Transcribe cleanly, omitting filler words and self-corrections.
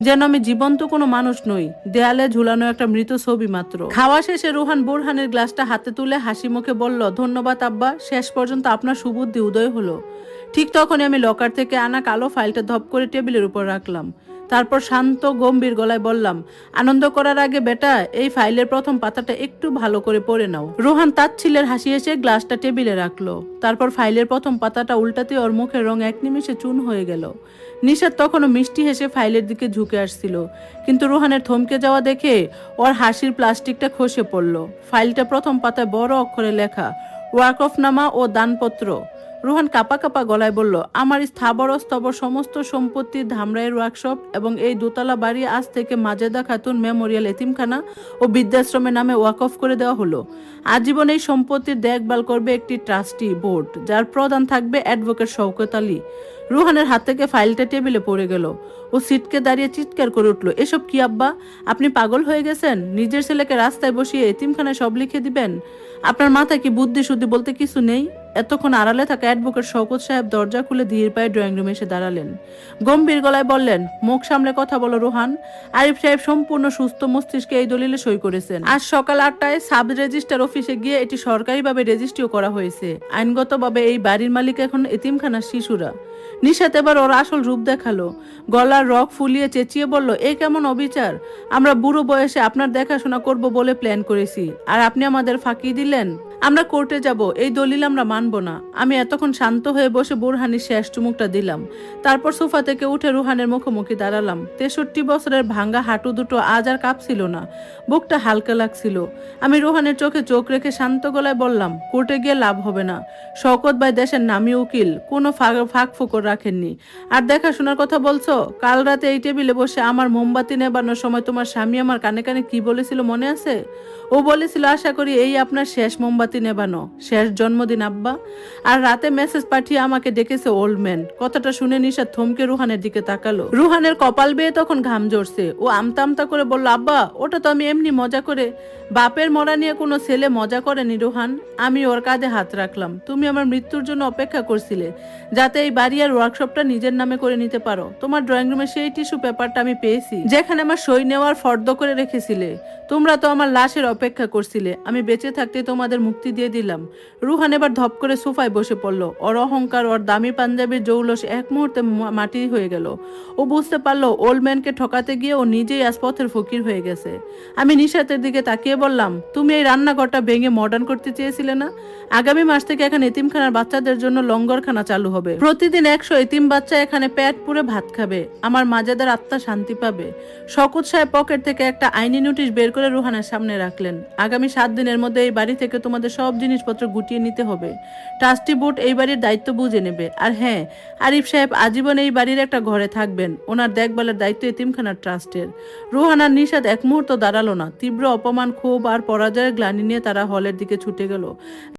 যেন আমি জীবন্ত কোনো মানুষ নই, দেয়ালে ঝুলানো একটা মৃত ছবি মাত্র। খাওয়া শেষে রুহান বোরহানের গ্লাসটা হাতে তুলে হাসি মুখে বলল, ধন্যবাদ আব্বা, শেষ পর্যন্ত আপনার সুবুদ্ধি উদয় হলো। ঠিক তখনই আমি লকার থেকে আনা কালো ফাইলটা ধপ করে টেবিলের উপর রাখলাম। তারপর শান্ত গম্ভীর গলায় বললাম, আনন্দ করার আগে বেটা এই ফাইলের প্রথম পাতাটা একটু ভালো করে পড়ে নাও। রোহান তাচ্ছিলের হাসি এসে গ্লাসটা টেবিলে রাখলো। তারপর ফাইলের প্রথম পাতাটা উল্টাতে ওর মুখের রং এক নিমিষে চুন হয়ে গেল। নিশাত তখনও মিষ্টি হেসে ফাইলের দিকে ঝুঁকে আসছিল, কিন্তু রোহানের থমকে যাওয়া দেখে ওর হাসির প্লাস্টিকটা খসে পড়ল। ফাইলটা প্রথম পাতায় বড় অক্ষরে লেখা, ওয়াকফনামা ও দানপত্র। রোহান কাপা কাপা গলায় বলল, আমার স্থাবর স্তবর সমস্ত সম্পত্তি ধামরাইয়ের ওয়ার্কশপ এবং এই দোতলা বাড়ি আজ থেকে মাজেদা খাতুন মেমোরিয়াল এতিমখানা ও বৃদ্ধাশ্রমের নামে ওয়াকফ করে দেওয়া হলো। আজীবন এই সম্পত্তির দেখভাল করবে একটি ট্রাস্টি বোর্ড, যার প্রধান থাকবে অ্যাডভোকেট শওকত আলী। রুহানের হাত থেকে ফাইলটা টেবিলে পড়ে গেল। ও সিটকে দাঁড়িয়ে চিৎকার করে উঠল, এসব কি আব্বা? আপনি পাগল হয়ে গেছেন? নিজের ছেলেকে রাস্তায় বসিয়ে এতিমখানায় সব লিখে দিবেন? আপনার মাথায় কি বুদ্ধি শুদ্ধি বলতে কিছু নেই? এতক্ষণ আড়ালে থাকা অ্যাডভোকেট শওকত সাহেব দরজা খুলে ধীর পায়ে ড্রয়িং রুমে এসে দাঁড়ালেন। গম্ভীর গলায় বললেন, মুখ সামলে কথা বলো রোহান। আরিফ সাহেব সম্পূর্ণ সুস্থ মস্তিষ্কে এই দলিলে সই করেছেন। আজ সকাল 8টায় সাব রেজিস্ট্রার অফিসে গিয়ে এটি সরকারিভাবে রেজিস্ট্রিও করা হয়েছে। আইনগতভাবে এই বাড়ির মালিক এখন এতিমখানার শিশুরা। নিশাত এবার ওর আসল রূপ দেখালো। গলার রক ফুলিয়ে চেঁচিয়ে বলল, এই কেমন অবিচার? আমরা বুড়ো বয়সে আপনার দেখাশোনা করব বলে প্ল্যান করেছি, আর আপনি আমাদের ফাঁকি দিলেন। আমরা কোর্টে যাব, এই দলিল আমরা মানব না। আমি এতক্ষণ শান্ত হয়ে বসে বোরহানির শেষ চুমুকটা দিলাম। তারপর সোফা থেকে উঠে রুহানের মুখোমুখি দাঁড়ালাম। 63 বছরের ভাঙ্গা হাঁটু দুটো আজ আর কাঁপছিল না, বুকটা হালকা লাগছিল। আমি রুহানের চোখে চোখ রেখে শান্ত গলায় বললাম, কোর্টে গিয়ে লাভ হবে না। শওকত ভাই দেশের নামী উকিল, কোনো ফাঁক ফোকর রাখেননি। আর দেখাশোনার কথা বলছো? কাল রাতে এই টেবিলে বসে আমার মোমবাতি নেবানোর সময় তোমার স্বামী আমার কানে কানে কি বলেছিল মনে আছে? ও বলেছিল, আশা করি এই আপনার শেষ মোমবাতি নেবানো, শেষ জন্মদিন আব্বা। আর রাতে মেসেজ পাঠিয়ে আমাকে ডেকেছে ওল্ড ম্যান। কথাটা শুনে নিশাত থমকে রুহানের দিকে তাকালো। রুহানের কপাল বেয়ে তখন ঘাম ঝরছে। ও আমতা আমতা করে বলল, আব্বা ওটা তো আমি এমনি মজা করে। বাপের মরা নিয়ে কোনো ছেলে মজা করেনি রুহান। আমি ওর কাঁধে হাত রাখলাম। তুমি আমার মৃত্যুর জন্য অপেক্ষা করছিলে, যাতে এই বাড়ি আর ওয়ার্কশপটা নিজের নামে করে নিতে পারো। তোমার ড্রয়িং রুমে সেই টিস্যু পেপারটা আমি পেয়েছি, যেখানে আমার সই নেওয়ার ফর্দ করে রেখেছিলে। তোমরা তো আমার লাশের অপেক্ষা করছিলে, আমি বেঁচে থাকতে তোমাদের মুক্তি দিয়ে দিলাম। রুহান এবার ধপ করে সোফায় বসে পড়ল। ওর অহংকার, ওর দামি পাঞ্জাবির জৌলস এক মুহূর্তে মাটি হয়ে গেল। ও বুঝতে পারলো ওল্ড ম্যানকে ঠকাতে গিয়ে ও নিজেই আজ পথের ফকির হয়ে গেছে। আমি নিশাতের দিকে তাকিয়ে বললাম, তুমি এই রান্নাঘরটা ভেঙে মডার্ন করতে চেয়েছিলে না? আগামী মাস থেকে এখানে এতিমখানার বাচ্চাদের জন্য লঙ্গরখানা চালু হবে। প্রতিদিন 100 এতিম বাচ্চা এখানে পেট পুরে ভাত খাবে। আমার মাজাদার আত্মা শান্তি পাবে। শওকত সাহেব পকেট থেকে একটা আইনি নোটিশ বের করে রুহানের সামনে রাখলেন। আগামী 7 দিনের মধ্যে এই বাড়ি থেকে তোমাদের সব জিনিসপত্র গুটিয়ে নিতে হবে। ট্রাস্টি বোর্ড এই বাড়ির দায়িত্ব বুঝে নেবে। আর হ্যাঁ, আরিফ সাহেব আজীবন এই বাড়ির একটা ঘরে থাকবেন। ওনার দেখভালের দায়িত্ব এতিমখানার ট্রাস্টের। রুহান আর নিশাত এক মুহূর্ত দাঁড়ালো না। তীব্র অপমান, ক্ষোভ আর পরাজয়ের গ্লানি নিয়ে তারা হলের দিকে ছুটে গেল।